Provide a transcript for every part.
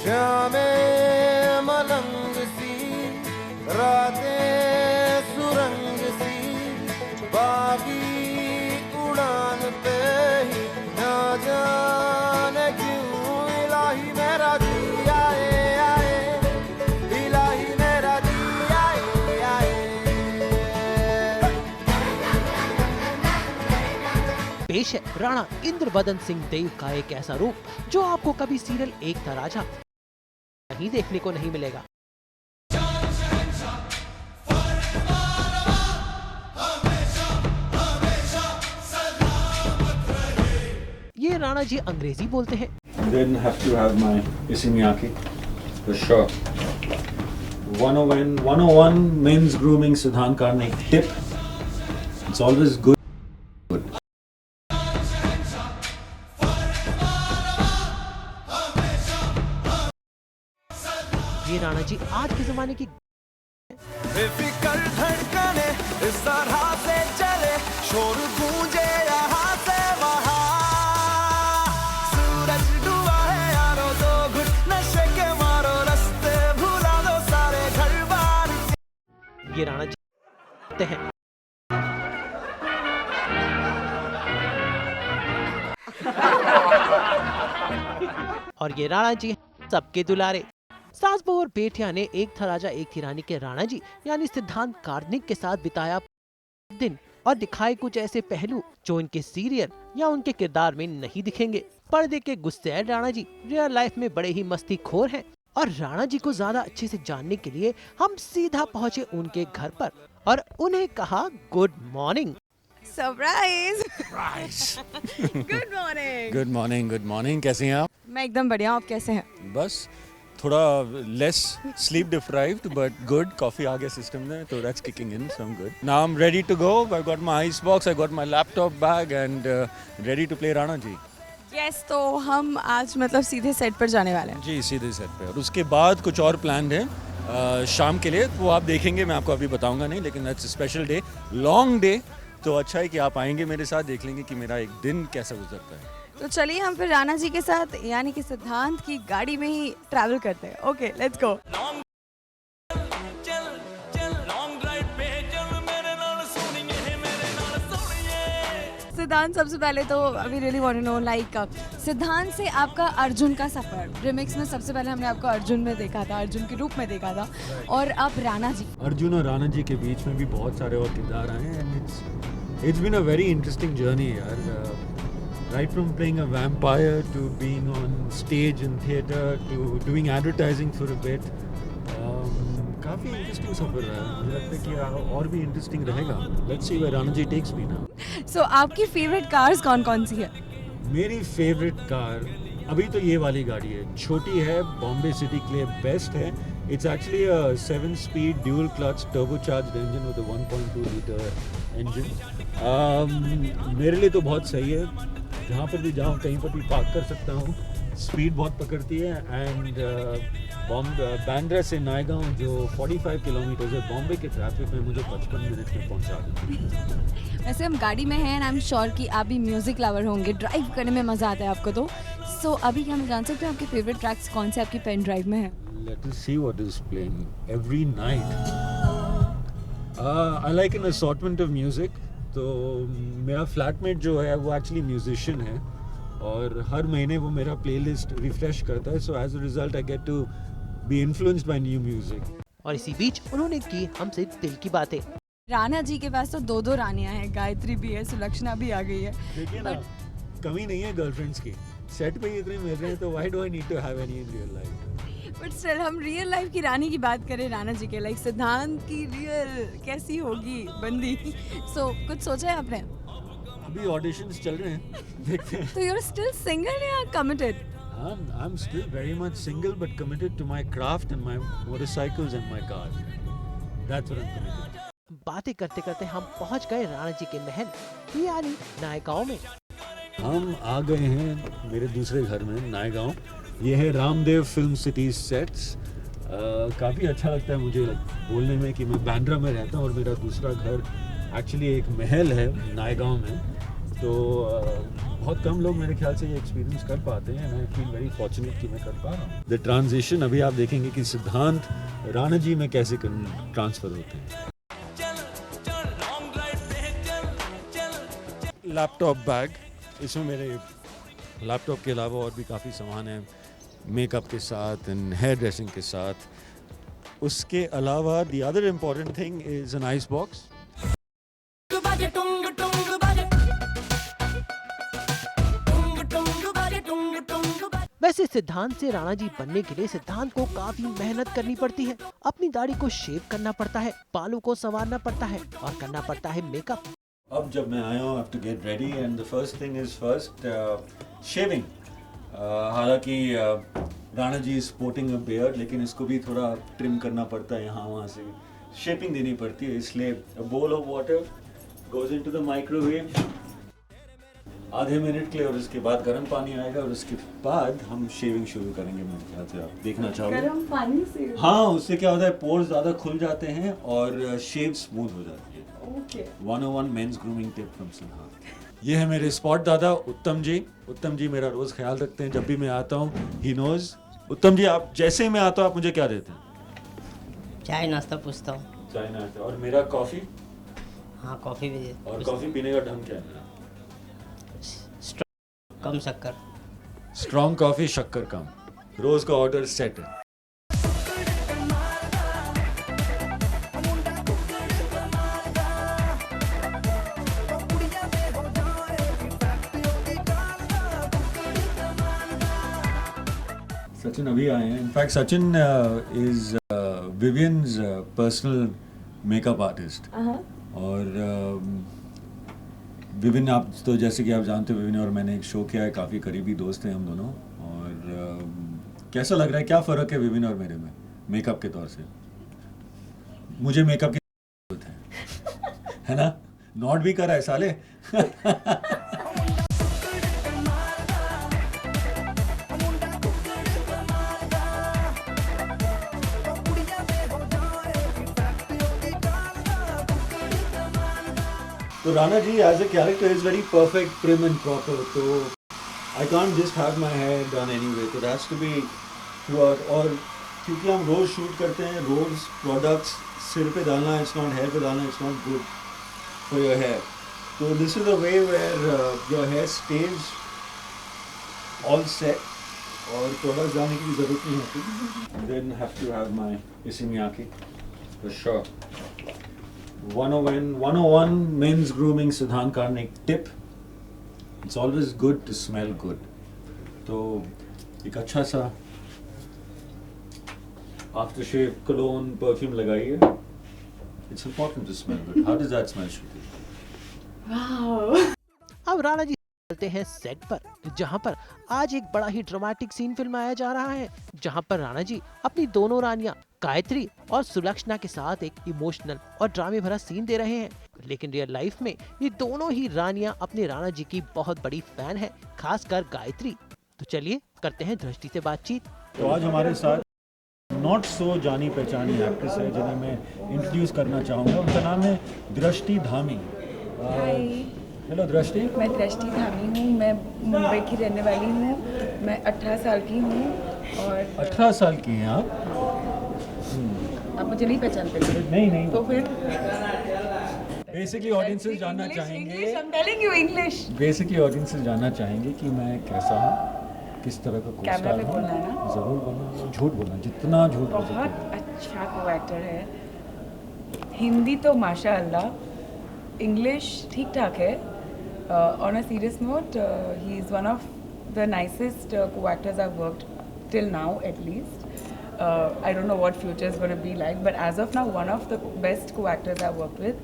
शामे मलंग सी, रातें सुरंग सी, बागी उड़ान पे ही ना जाने क्यों इलाही मेरा जी आए आए, इलाही मेरा जी आए आए। पेश है राणा इंद्रबदन सिंह देव का एक ऐसा रूप जो आपको कभी सीरियल एक था राजा नहीं देखने को नहीं मिलेगा। ये राणा जी अंग्रेजी बोलते हैं। Then have to have my Isimiyaki for sure. 101 men's grooming Siddhant Karnik tip. It's always good. ये राणा जी आज के जमाने की बेफिक्र धड़कने इस तरह से चले, शोर गूंजे यहाँ से वहाँ, सूरज डूबा है यारो, दो घुट नशे के मारो, रास्ते भुला दो सारे घर बार। ये राणा जी कहते हैं। और ये राणा जी सबके दुलारे। सास बहू और बेटिया ने एक था राजा एक थी रानी के राणा जी यानी सिद्धांत कार्निक के साथ बिताया दिन और दिखाए कुछ ऐसे पहलू जो इनके सीरियल या उनके किरदार में नहीं दिखेंगे। पर्दे के गुस्सैल राणा जी रियल लाइफ में बड़े ही मस्तीखोर हैं और राणा जी को ज्यादा अच्छे से जानने के लिए हम सीधा पहुँचे उनके घर पर और उन्हें कहा good morning. Surprise. Good morning. Good morning, good morning. कैसे हैं आप? मैं एकदम बढ़िया, आप कैसे हैं? बस थोड़ा less sleep deprived but good. Coffee आ गया सिस्टम में तो that's kicking in, so I am good. Now I am ready to go. I got my ice box, I got my laptop bag and ready to play Rana ji. Yes, तो हम आज मतलब सीधे set पर जाने वाले हैं। जी, सीधे सेट पे। और उसके बाद कुछ और प्लान है शाम के लिए, वो आप देखेंगे, मैं आपको अभी बताऊंगा नहीं, लेकिन that's special day, long day. तो अच्छा है कि आप आएंगे मेरे साथ, देख लेंगे कि मेरा एक दिन कैसा गुजरता है। तो चलिए हम फिर राणा जी के साथ यानी कि सिद्धांत की गाड़ी में ही ट्रैवल करते हैं। Okay, let's go. सिद्धांत, सबसे पहले तो we really want to know like Siddhant से आपका अर्जुन का सफर। रिमिक्स में सबसे पहले हमने आपको अर्जुन में देखा था, अर्जुन के रूप में देखा था, और अब राणा जी। अर्जुन और राणा जी के बीच में भी बहुत सारे और किरदार आए हैं and it's been a very interesting journey यार। Right from playing a vampire to being on stage in theatre to doing advertising for a bit, काफ़ी इंटरेस्टिंग सफ़र रहा है। मुझे लगता है कि और भी इंटरेस्टिंग रहेगा। Let's see where Rana ji takes me now. So, आपकी फेवरेट कार्स कौन कौन सी है? मेरी फेवरेट कार अभी तो ये वाली गाड़ी है, छोटी है, बॉम्बे सिटी के लिए बेस्ट है। It's actually a 7-speed dual clutch turbocharged engine with a 1.2 liter engine. मेरे लिए तो बहुत सही है, जहाँ पर भी जाऊँ कहीं पर भी पार्क कर सकता हूँ। स्पीड बहुत पकड़ती है एंड बांद्रा से नायगांव जो 45 किलोमीटर है, बॉम्बे के ट्रैफिक में मुझे 55 मिनट में पहुँचा देती है। वैसे हम गाड़ी में हैं एंड आई एम श्योर कि आप भी म्यूजिक लवर होंगे, ड्राइव करने में मज़ा आता है आपको तो। सो अभी हम जान सकते हैं आपके फेवरेट ट्रैक्स कौन से आपकी पेन ड्राइव में है? Let us see what is playing every night. I like an assortment of music. तो मेरा फ्लैटमेट जो है वो एक्चुअली म्यूजिशियन है और हर महीने वो मेरा प्लेलिस्ट रिफ्रेश करता है। So as a result I get to be influenced by new music. और इसी बीच उन्होंने की हमसे दिल की बातें। राणा जी के पास तो दो रानियां हैं, गायत्री भी है, सुलक्षणा भी आ गई है। देखिए ना, कमी नहीं है गर्लफ्रेंड्स की। सेट पे ही इतने मिल रहे हैं तो why do I need to have any in real life? But still हम रियल लाइफ की रानी की बात करें राणा जी के, लाइक सिद्धांत की रियल कैसी होगी बंदी? सो कुछ सोचा है आपने? अभी ऑडिशंस चल रहे हैं, देखते हैं। तो यू आर स्टिल सिंगल या committed? I'm still very much single but committed to my craft and my motorcycles and my cars. That's what I'm committed to. बातें करते करते हम पहुंच गए राणा जी के महल यानी नायगांव में। हम आ गए हैं मेरे दूसरे घर में, नायगांव। ये है रामदेव फिल्म सिटी सेट्स। काफ़ी अच्छा लगता है मुझे बोलने में कि मैं बांद्रा में रहता हूँ और मेरा दूसरा घर एक्चुअली एक महल है नायगांव में। तो बहुत कम लोग मेरे ख्याल से ये एक्सपीरियंस कर पाते हैं, and I feel very fortunate कि मैं कर पा रहा हूँ। द ट्रांजिशन अभी आप देखेंगे कि सिद्धांत राणा जी में कैसे ट्रांसफर होते हैं। लैपटॉप बैग, इसमें मेरे लैपटॉप के अलावा और भी काफ़ी सामान है, मेकअप के साथ एंड हेयर ड्रेसिंग के साथ। उसके अलावा the other important thing is an ice box. वैसे सिद्धांत से राणा जी बनने के लिए सिद्धांत को काफी मेहनत करनी पड़ती है। अपनी दाढ़ी को शेव करना पड़ता है, बालों को संवारना पड़ता है और करना पड़ता है मेकअप। अब जब मैं आया हूँ, I have to get ready and the first thing is shaving. हालांकि Rana ji is sporting a beard, लेकिन इसको भी थोड़ा ट्रिम करना पड़ता है, यहाँ वहाँ से शेपिंग देनी पड़ती है, इसलिए a bowl of water goes into the microwave आधे मिनट के लिए, और उसके बाद गर्म पानी आएगा और उसके बाद हम शेविंग शुरू करेंगे। मेरे ख्याल से आप देखना चाहोगे? गर्म पानी से? हाँ, उससे क्या होता है, पोर्स ज़्यादा खुल जाते हैं और शेव स्मूथ हो जाती है। Okay. 101 mains grooming tip from सिद्धांत। ये है मेरे स्पॉट दादा उत्तम जी। उत्तम जी मेरा रोज़ ख्याल रखते हैं, जब भी मैं आता हूँ ही नोज। उत्तम जी, आप जैसे ही मैं आता हूँ आप मुझे क्या देते हैं? चाय नाश्ता पूछता हूँ। चाय नाश्ता। और मेरा कॉफ़ी? हाँ, कॉफ़ी भी दे। और कॉफ़ी पीने का ढंग क्या है? कम शक्कर। स्ट्रॉन्ग कॉफ़ी, शक्कर कम। रोज़ का ऑर्डर सेट है। सचिन अभी आए हैं। In fact Sachin is Vivian's personal makeup artist. और विविन, आप तो जैसे कि आप जानते हो, विविन और मैंने एक शो किया है, काफ़ी करीबी दोस्त हैं हम दोनों। और कैसा लग रहा है, क्या फ़र्क है विविन और मेरे में मेकअप के तौर से? मुझे मेकअप की ज़रूरत है ना? नॉट भी करा है साले। तो Rana ji as a character is very perfect, prim and proper, तो I can't just have my hair done anyway, तो दैट्स टू बी थ्रूआउट। और क्योंकि हम रोज़ शूट करते हैं, रोज़ प्रोडक्ट्स सिर पे डालना, इट्स नॉट हेयर पे डालना, it's not good for your hair. तो this is the way where your hair stays all set और प्रोडक्ट्स डालने की ज़रूरत नहीं होती। Then have to have my Issey Miyake for sure. 101 men's grooming Siddhant Karnik tip. It's always good to smell good. तो एक अच्छा सा after shave cologne perfume लगाइए. It's important to smell good. How does that smell, Shruti? Wow. अब राणा जी चलते हैं set पर, जहां पर आज एक बड़ा ही ड्रामेटिक सीन फिल्माया जा रहा है, जहां पर राणा जी अपनी दोनों रानियां गायत्री और सुलक्षणा के साथ एक इमोशनल और ड्रामे भरा सीन दे रहे हैं। लेकिन रियल लाइफ में ये दोनों ही रानियां अपने राणा जी की बहुत बड़ी फैन है, खासकर गायत्री। तो चलिए करते हैं दृष्टि से बातचीत। तो आज हमारे साथ नॉट सो जानी पहचानी एक्ट्रेस है जिन्हें मैं इंट्रोड्यूस करना चाहूँगा। उनका नाम है दृष्टि धामी। हेलो दृष्टि। मैं दृष्टि धामी हूँ, मैं मुंबई की रहने वाली हूँ, मैं 18 साल की हूँ। और 18 साल की हैं आप? आप मुझे नहीं पहचानते थे? नहीं। तो फिर बेसिकली ऑडियंसेस जानना चाहेंगे, इंग्लिश बेसिकली ऑडियंसेस जानना चाहेंगे कि मैं कैसा हूँ, किस तरह का कैमरा कोस्टार पे हूँ। बोलना है ना? ज़रूर बोलना, झूठ बोलना, जितना झूठ बोल बहुत सके। अच्छा को एक्टर है। हिंदी तो माशाअल्लाह, इंग्लिश ठीक ठाक है। On a serious note, he is one of the nicest co-actors I worked till now at least. I don't know what future is going to be like, but as of now, one of the best co-actors I've worked with.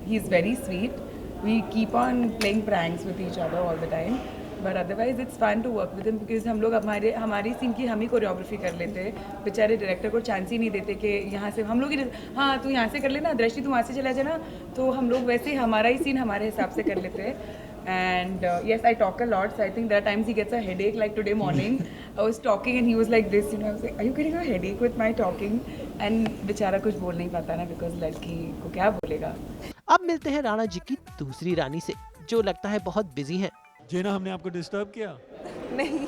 He's very sweet. We keep on playing pranks with each other all the time, but otherwise it's fun to work with him because हम लोग हमारी scene की हम ही choreography कर लेते हैं। बेचारे director को चांस ही नहीं देते कि यहाँ से हम लोग ही, हाँ तू यहाँ से कर लेना, दृष्टि तू वहाँ से चला जाना, तो हम लोग वैसे ही हमारा ही सीन हमारे हिसाब से कर लेते हैं। And yes, I talk a lot, so I think there are times he gets a headache. Like today morning, I was talking and he was like this, I was like, "Are you getting a headache with my talking?" And बेचारा कुछ बोल नहीं पाता ना, because लड़की को क्या बोलेगा। अब मिलते हैं राणा जी की दूसरी रानी से, जो लगता है बहुत बिजी हैं। जेना, हमने आपको डिस्टर्ब किया? नहीं,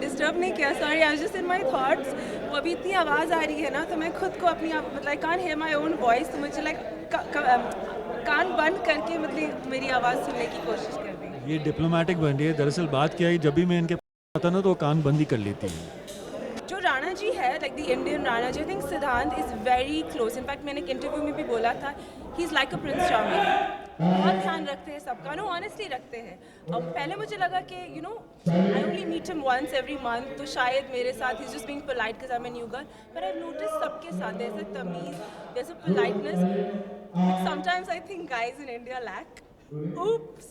डिस्टर्ब नहीं किया, sorry, I was just in my thoughts. वो अभी इतनी आवाज़ आ रही है ना, तो मैं खुद को अपनी मतलब I can't hear my own voice, तो मुझे कान बंद करके मतलब मेरी आवाज़ सुनने की कोशिश कर रही हूँ। ये डिप्लोमेटिक बन रही है। दरअसल बात क्या है, जब भी मैं इनके आता ना तो वो कान बंद ही कर लेती है। जो राणा जी है, like the Indian Rana ji, I think Siddhant is very close. In fact मैंने एक इंटरव्यू में भी बोला था, he is like a prince charming. बहुत ध्यान रखते हैं सबका, नो ऑनेस्टली रखते हैं। अब पहले मुझे लगा कि you know I only meet him once every month, तो शायद मेरे साथ ही just being polite because I am a new girl, but I notice सबके साथ देयर इज अ तमीज, there is a politeness sometimes I think guys in India lack. Oops.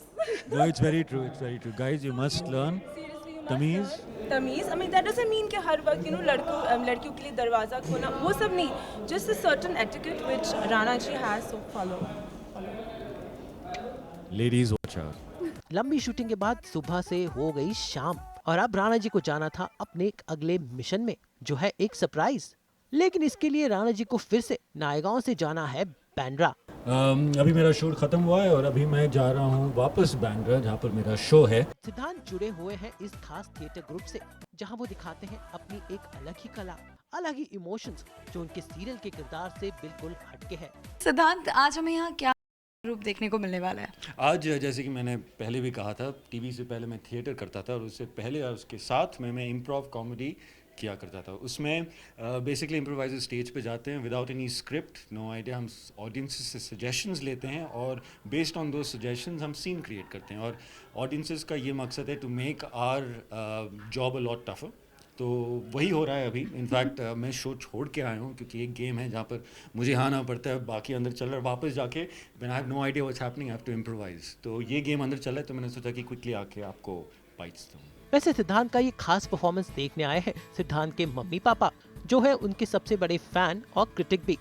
No, it's very true. It's very true. Guys, you must learn Seriously, you must तमीज। learn. तमीज, I mean that doesn't mean कि हर वक्त you know लड़कियों के लिए दरवाज़ा खोना, वो सब नहीं, just a certain etiquette which Rana ji has, so follow. Ladies, watch out. लंबी शूटिंग के बाद सुबह से हो गई शाम और अब राणा जी को जाना था अपने एक अगले मिशन में, जो है एक सरप्राइज। लेकिन इसके लिए राणा जी को फिर से नायगांव से जाना है बांद्रा। अभी मेरा शूट खत्म हुआ है और अभी मैं जा रहा हूँ वापस बांद्रा, जहाँ पर मेरा शो है। सिद्धांत जुड़े हुए हैं इस खास थिएटर ग्रुप से, जहां वो दिखाते हैं अपनी एक अलग ही कला, अलग ही इमोशंस, जो उनके सीरियल के किरदार से बिल्कुल हटके है। सिद्धांत, आज हमें यहाँ क्या रूप देखने को मिलने वाला है? आज जैसे कि मैंने पहले भी कहा था, टीवी से पहले मैं थिएटर करता था और उससे पहले उसके साथ में मैं इम्प्रोव कॉमेडी किया करता था। उसमें बेसिकली इम्प्रोवाइजर स्टेज पे जाते हैं without any script, no idea, हम ऑडियंसेस से सजेशंस लेते हैं और बेस्ड ऑन दो सजेशंस हम सीन क्रिएट करते हैं। और ऑडियंसेस का ये मकसद है to make our job a lot tougher. तो वही हो रहा है अभी। इनफैक्ट मैं शो छोड़ के आया हूँ क्योंकि एक गेम है जहाँ पर मुझे आना पड़ता है, बाकी अंदर चल रहा है, वापस जाके when I have no idea what's happening I have to improvise. तो ये गेम अंदर चल रहा है, तो मैंने सोचा कि क्विकली आके आपको बाइट्स दूँ। वैसे सिद्धांत का ये खास परफॉर्मेंस देखने आए हैं सिद्धांत के मम्मी पापा, जो है उनके सबसे बड़े फैन और क्रिटिक भी।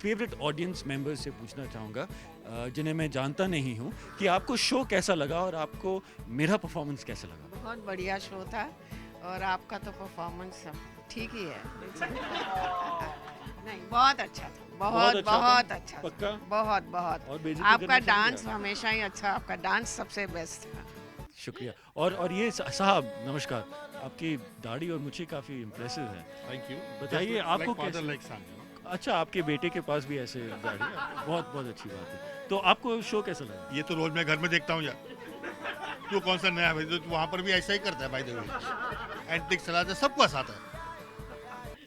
फेवरेट ऑडियंस मेंबर्स से पूछना चाहूँगा जिन्हें मैं जानता नहीं हूँ कि आपको शो कैसा लगा और आपको मेरा परफॉर्मेंस कैसा लगा? बहुत बढ़िया शो था और आपका तो परफॉर्मेंस ठीक ही है। नहीं, बहुत अच्छा था, बहुत बहुत अच्छा, पक्का? बहुत बहुत। और बेइज्जती आपका करना चाहिए डांस हमेशा ही अच्छा, आपका डांस सबसे बेस्ट था। शुक्रिया। और ये साहब नमस्कार, आपकी दाढ़ी और मुझे काफ़ी इम्प्रेसिव है। Thank you. बताइए आपको कैसे? लाइक सन। अच्छा, आपके बेटे के पास भी ऐसे दाढ़ी है, बहुत बहुत अच्छी बात है। तो आपको शो कैसा लगा? ये तो रोज मैं घर में देखता हूँ यार। तू कौन सा नया है? तो वहाँ पर भी ऐसा ही करता है भाई, देखो एंटिक चलाता है, सबको हंसाता है।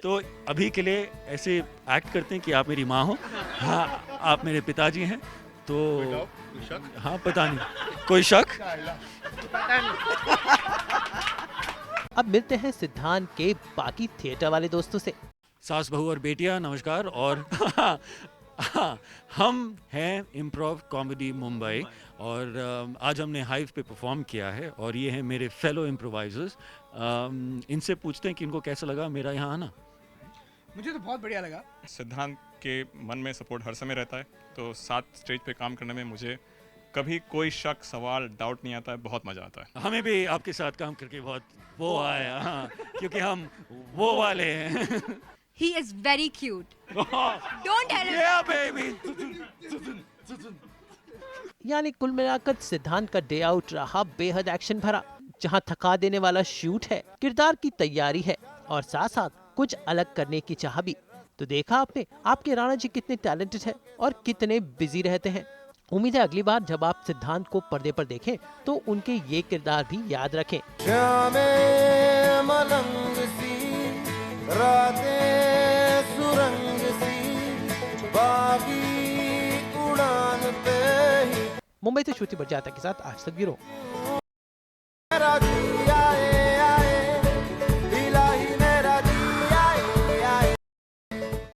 तो अभी के लिए ऐसे एक्ट करते हैं कि आप मेरी माँ हो, हाँ आप मेरे पिताजी हैं, तो शक? हाँ पता नहीं, कोई शक? अब मिलते हैं सिद्धांत के बाकी थिएटर वाले दोस्तों से। सास बहू और बेटियां नमस्कार। और हम हैं इम्प्रोव कॉमेडी मुंबई और आज हमने हाइव पे परफॉर्म किया है और ये हैं मेरे फेलो इम्प्रोवाइजर्स। इनसे पूछते हैं कि इनको कैसा लगा मेरा यहाँ आना। मुझे तो बहुत बढ़िया लगा। सिद्धांत के मन में सपोर्ट हर समय रहता है, तो साथ स्टेज पे काम करने में मुझे कभी कोई शक, सवाल, डाउट नहीं आता है, बहुत मज़ा आता है। हमें भी आपके साथ काम करके बहुत वो आया, हाँ, क्योंकि हम वो वाले हैं। He is very cute. Don't tell him. Yeah, baby. यानी कुल मिलाकर सिद्धांत का डे आउट रहा बेहद एक्शन भरा, जहां थका देने वाला शूट है, किरदार की तैयारी है और साथ साथ कुछ अलग करने की चाह भी। तो देखा आपने आपके राणा जी कितने टैलेंटेड है और कितने बिजी रहते हैं। उम्मीद है अगली बार जब आप सिद्धांत को पर्दे पर देखें तो उनके ये किरदार भी याद रखें। श्यामे मलंग सी रातें सुरंग सी बागी उड़ान पे ही। मुंबई से श्रुति बरजात्या के साथ आज तक ब्यूरो।